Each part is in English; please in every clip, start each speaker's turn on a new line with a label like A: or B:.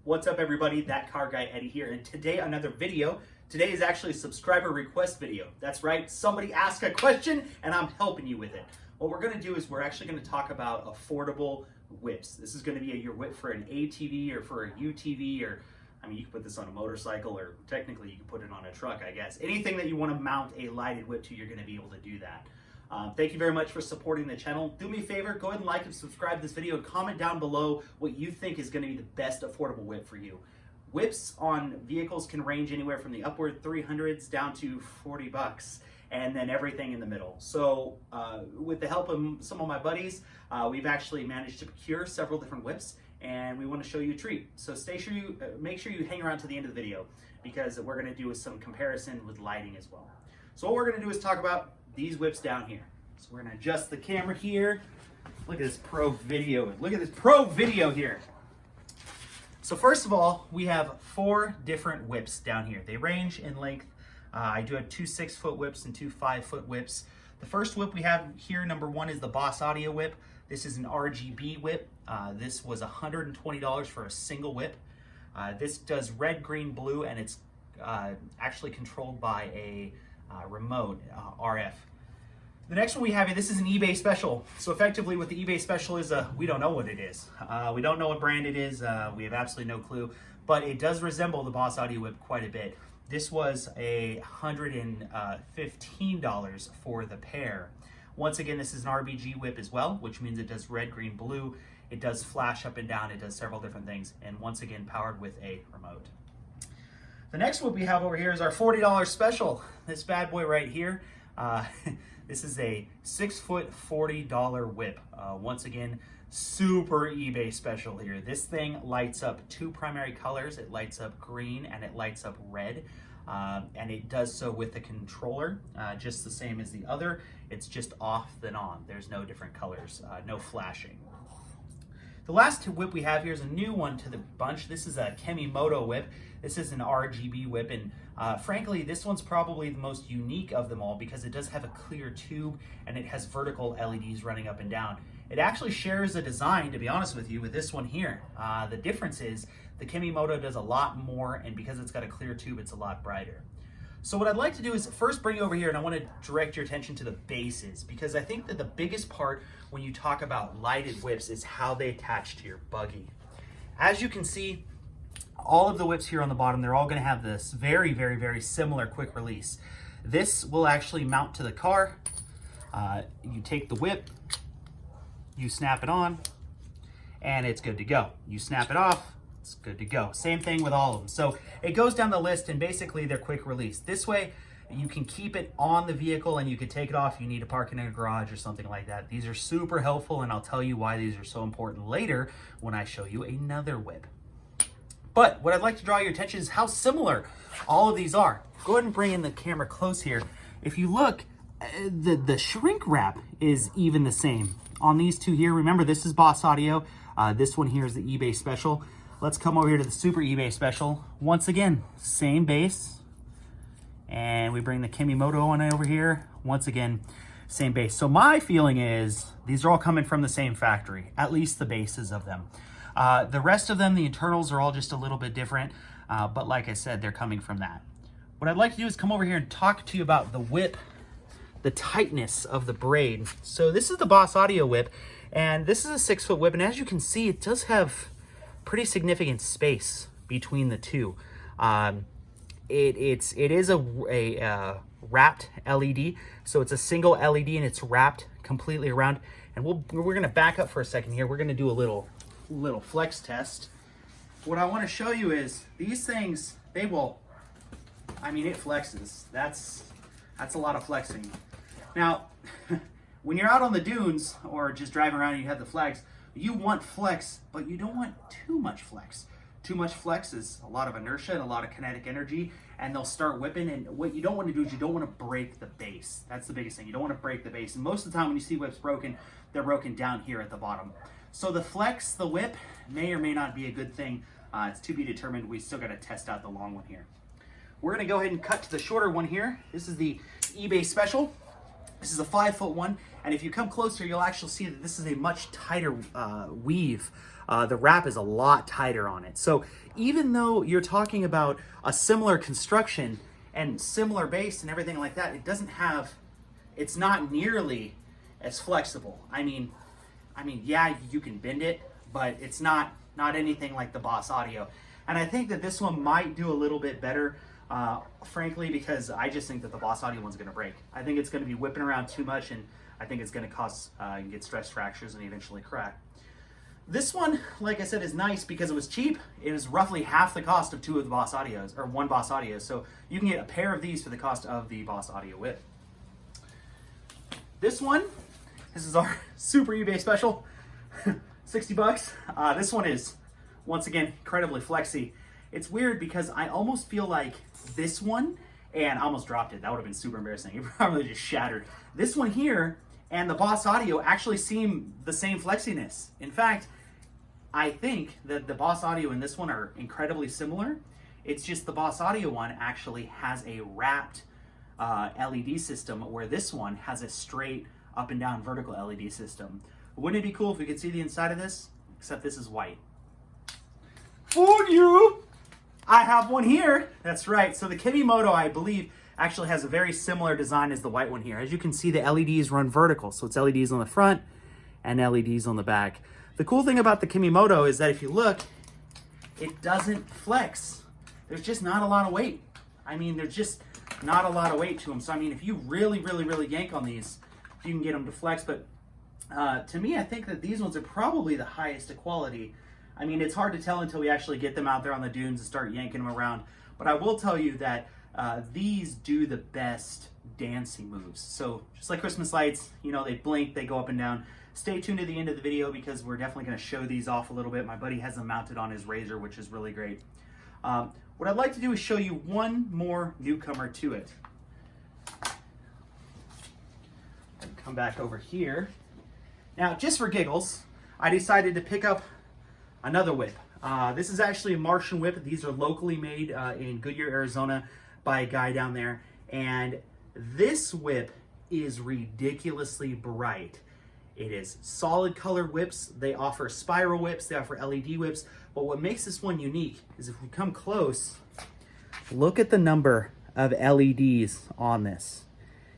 A: What's up everybody, That Car Guy Eddie here, and today another video. Today is actually a subscriber request video. That's right, somebody asked a question and I'm helping you with it. What we're gonna do is we're actually gonna talk about affordable whips. This is gonna be your whip for an ATV or for a UTV, or I mean, you can put this on a motorcycle, or technically you can put it on a truck, I guess. Anything that you wanna mount a lighted whip to, you're gonna be able to do that. Thank you very much for supporting the channel. Do me a favor, go ahead and like and subscribe to this video. Comment down below what you think is going to be the best affordable whip for you. Whips on vehicles can range anywhere from the upward 300s down to 40 bucks, and then everything in the middle. So with the help of some of my buddies, we've actually managed to procure several different whips, and we want to show you a treat. So make sure you hang around to the end of the video, because we're going to do some comparison with lighting as well. So what we're going to do is talk about these whips down here. So we're gonna adjust the camera here. Look at this pro video. Look at this pro video here. So first of all, we have 4 different whips down here. They range in length. I do have 2 6-foot whips and 2 5-foot whips. The first whip we have here, number 1, is the Boss Audio whip. This is an RGB whip. This was $120 for a single whip. This does red, green, blue, and it's actually controlled by a remote, RF. The next one we have here, this is an eBay special. So effectively what the eBay special is, we don't know what it is. We don't know what brand it is. We have absolutely no clue, but it does resemble the Boss Audio whip quite a bit. This was $115 for the pair. Once again, this is an RBG whip as well, which means it does red, green, blue. It does flash up and down. It does several different things. And once again, powered with a remote. The next whip we have over here is our $40 special. This bad boy right here. This is a 6-foot $40 whip. Once again, super eBay special here. This thing lights up 2 primary colors. It lights up green and it lights up red. And it does so with the controller, just the same as the other. It's just off then on. There's no different colors, no flashing. The last whip we have here is a new one to the bunch. This is a Kemimoto whip. This is an RGB whip, and frankly, this one's probably the most unique of them all because it does have a clear tube and it has vertical LEDs running up and down. It actually shares a design, to be honest with you, with this one here. The difference is the Kemimoto does a lot more, and because it's got a clear tube, it's a lot brighter. So what I'd like to do is first bring you over here, and I want to direct your attention to the bases, because I think that the biggest part when you talk about lighted whips is how they attach to your buggy. As you can see, all of the whips here on the bottom, they're all going to have this very, very, very similar quick release. This will actually mount to the car. You take the whip, you snap it on, and it's good to go. You snap it off, it's good to go. Same thing with all of them. So it goes down the list, and basically they're quick release. This way you can keep it on the vehicle and you can take it off if you need to park it in a garage or something like that. These are super helpful, and I'll tell you why these are so important later when I show you another whip. But what I'd like to draw your attention is how similar all of these are. Go ahead and bring in the camera close here. If you look, the shrink wrap is even the same on these two here. Remember, this is Boss Audio. This one here is the eBay special. Let's come over here to the Super eBay special. Once again, same base. And we bring the Kemimoto on over here. Once again, same base. So my feeling is these are all coming from the same factory, at least the bases of them. The rest of them, the internals are all just a little bit different. But like I said, they're coming from that. What I'd like to do is come over here and talk to you about the whip, the tightness of the braid. So this is the Boss Audio whip, and this is a 6-foot whip. And as you can see, it does have pretty significant space between the two. It is a wrapped LED, so it's a single LED and it's wrapped completely around. And we're gonna back up for a second here. We're gonna do a little flex test. What I want to show you is these things, they will, I mean, it flexes. That's a lot of flexing. Now, when you're out on the dunes or just driving around and you have the flags, you want flex, but you don't want too much flex. Too much flex is a lot of inertia and a lot of kinetic energy, and they'll start whipping. And what you don't want to do is you don't want to break the base. That's the biggest thing. You don't want to break the base. And most of the time when you see whips broken, they're broken down here at the bottom. So the flex, the whip, may or may not be a good thing. It's to be determined. We still got to test out the long one here. We're going to go ahead and cut to the shorter one here. This is the eBay special. This is a 5-foot one, and if you come closer, you'll actually see that this is a much tighter weave. The wrap is a lot tighter on it. So even though you're talking about a similar construction and similar base and everything like that, it's not nearly as flexible. I mean, yeah, you can bend it, but it's not anything like the Boss Audio. And I think that this one might do a little bit better, frankly, because I just think that the Boss Audio one's gonna break. I think it's gonna be whipping around too much, and I think it's gonna cause and get stress fractures and eventually crack. This one, like I said, is nice because it was cheap. It was roughly half the cost of two of the Boss Audios, or one Boss Audio. So you can get a pair of these for the cost of the Boss Audio whip. This is our super eBay special, 60 bucks. This one is, once again, incredibly flexy. It's weird because I almost feel like this one, and I almost dropped it. That would have been super embarrassing. It probably just shattered. This one here and the Boss Audio actually seem the same flexiness. In fact, I think that the Boss Audio and this one are incredibly similar. It's just the Boss Audio one actually has a wrapped LED system, where this one has a straight up and down vertical LED system. Wouldn't it be cool if we could see the inside of this? Except this is white. Fooled you! I have one here. That's right. So the Kimimoto, I believe, actually has a very similar design as the white one here. As you can see, the LEDs run vertical. So it's LEDs on the front and LEDs on the back. The cool thing about the Kimimoto is that if you look, it doesn't flex. There's just not a lot of weight. I mean, there's just not a lot of weight to them. So I mean, if you really yank on these, you can get them to flex. But to me, I think that these ones are probably the highest quality. I mean, it's hard to tell until we actually get them out there on the dunes and start yanking them around. But I will tell you that these do the best dancing moves. So just like Christmas lights, you know, they blink, they go up and down. Stay tuned to the end of the video because we're definitely going to show these off a little bit. My buddy has them mounted on his Razor, which is really great. What I'd like to do is show you one more newcomer to it. Come back over here. Now, just for giggles, I decided to pick up another whip. This is actually a Martian whip. These are locally made in Goodyear, Arizona by a guy down there. And this whip is ridiculously bright. It is solid colored whips. They offer spiral whips, they offer LED whips. But what makes this one unique is if we come close, look at the number of LEDs on this.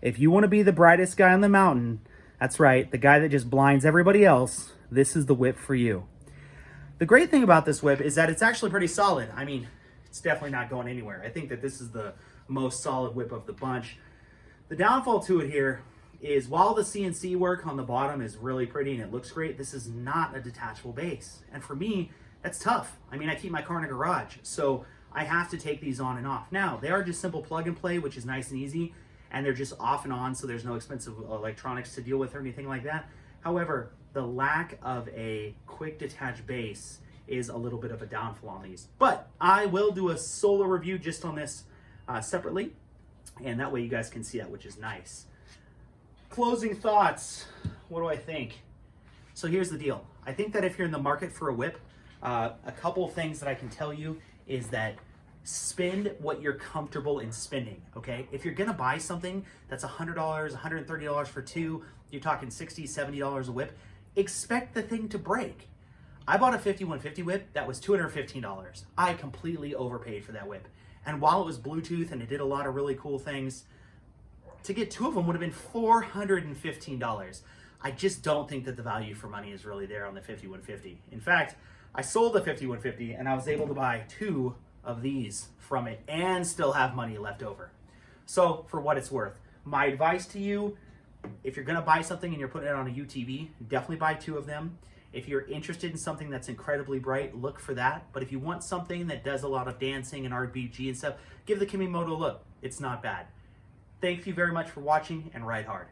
A: If you want to be the brightest guy on the mountain, that's right, the guy that just blinds everybody else, this is the whip for you. The great thing about this whip is that it's actually pretty solid. I mean, it's definitely not going anywhere. I think that this is the most solid whip of the bunch. The downfall to it here is while the CNC work on the bottom is really pretty and it looks great, this is not a detachable base. And for me, that's tough. I mean, I keep my car in a garage, so I have to take these on and off. Now, they are just simple plug and play, which is nice and easy, and they're just off and on, so there's no expensive electronics to deal with or anything like that. However, the lack of a quick detach base is a little bit of a downfall on these. But I will do a solo review just on this separately, and that way you guys can see that, which is nice. Closing thoughts, what do I think? So here's the deal. I think that if you're in the market for a whip, a couple of things that I can tell you is that spend what you're comfortable in spending, okay? If you're gonna buy something that's $100, $130 for two, you're talking $60, $70 a whip, expect the thing to break. I bought a 5150 whip that was $215. I completely overpaid for that whip. And while it was Bluetooth and it did a lot of really cool things, to get two of them would have been $415. I just don't think that the value for money is really there on the 5150. In fact, I sold the 5150 and I was able to buy two of these from it and still have money left over. So for what it's worth, my advice to you, if you're gonna buy something and you're putting it on a UTV, definitely buy two of them. If you're interested in something that's incredibly bright, look for that. But if you want something that does a lot of dancing and RBG and stuff, give the Kimimoto a look. It's not bad. Thank you very much for watching, and ride hard.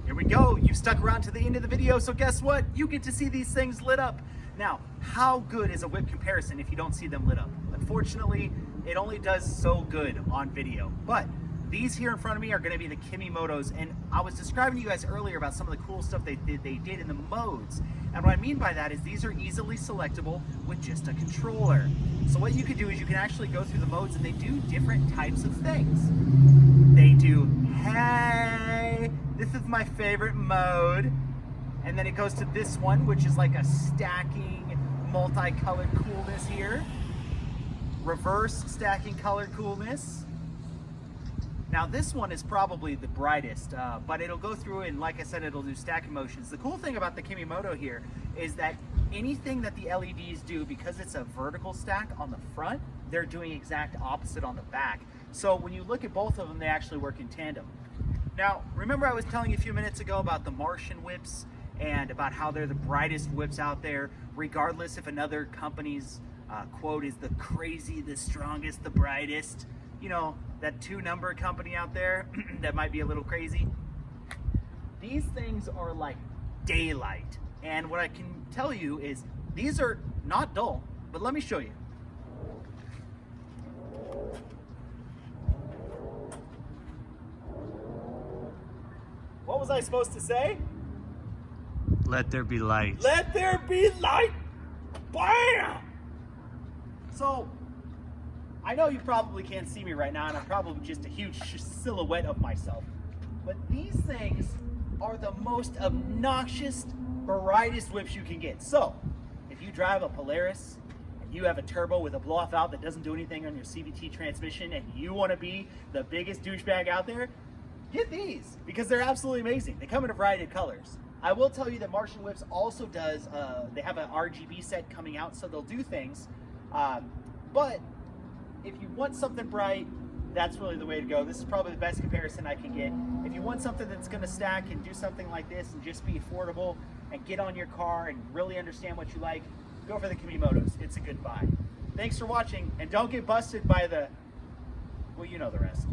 A: Here we go. You stuck around to the end of the video, so guess what? You get to see these things lit up. Now, how good is a whip comparison if you don't see them lit up? Unfortunately, it only does so good on video. But these here in front of me are going to be the Kimimotos, and I was describing to you guys earlier about some of the cool stuff they did in the modes. And what I mean by that is these are easily selectable with just a controller. So what you can do is you can actually go through the modes, and they do different types of things. They do, hey, this is my favorite mode. And then it goes to this one, which is like a stacking, multicolored coolness here. Reverse stacking colored coolness. Now this one is probably the brightest, but it'll go through and like I said, it'll do stacking motions. The cool thing about the Kimimoto here is that anything that the LEDs do, because it's a vertical stack on the front, they're doing exact opposite on the back. So when you look at both of them, they actually work in tandem. Now, remember I was telling you a few minutes ago about the Martian whips and about how they're the brightest whips out there, regardless if another company's quote is the crazy, the strongest, the brightest. You know, that 2-number company out there that might be a little crazy. These things are like daylight. And what I can tell you is these are not dull, but let me show you. What was I supposed to say?
B: Let there be light.
A: Let there be light. Bam! So, I know you probably can't see me right now, and I'm probably just a huge silhouette of myself. But these things are the most obnoxious, brightest whips you can get. So, if you drive a Polaris, and you have a turbo with a blow-off valve that doesn't do anything on your CVT transmission, and you want to be the biggest douchebag out there, get these, because they're absolutely amazing. They come in a variety of colors. I will tell you that Martian Whips also does, they have an RGB set coming out, so they'll do things. But if you want something bright, that's really the way to go. This is probably the best comparison I can get. If you want something that's going to stack and do something like this and just be affordable and get on your car and really understand what you like, go for the Kimimotos. It's a good buy. Thanks for watching, and don't get busted by the, well, you know the rest.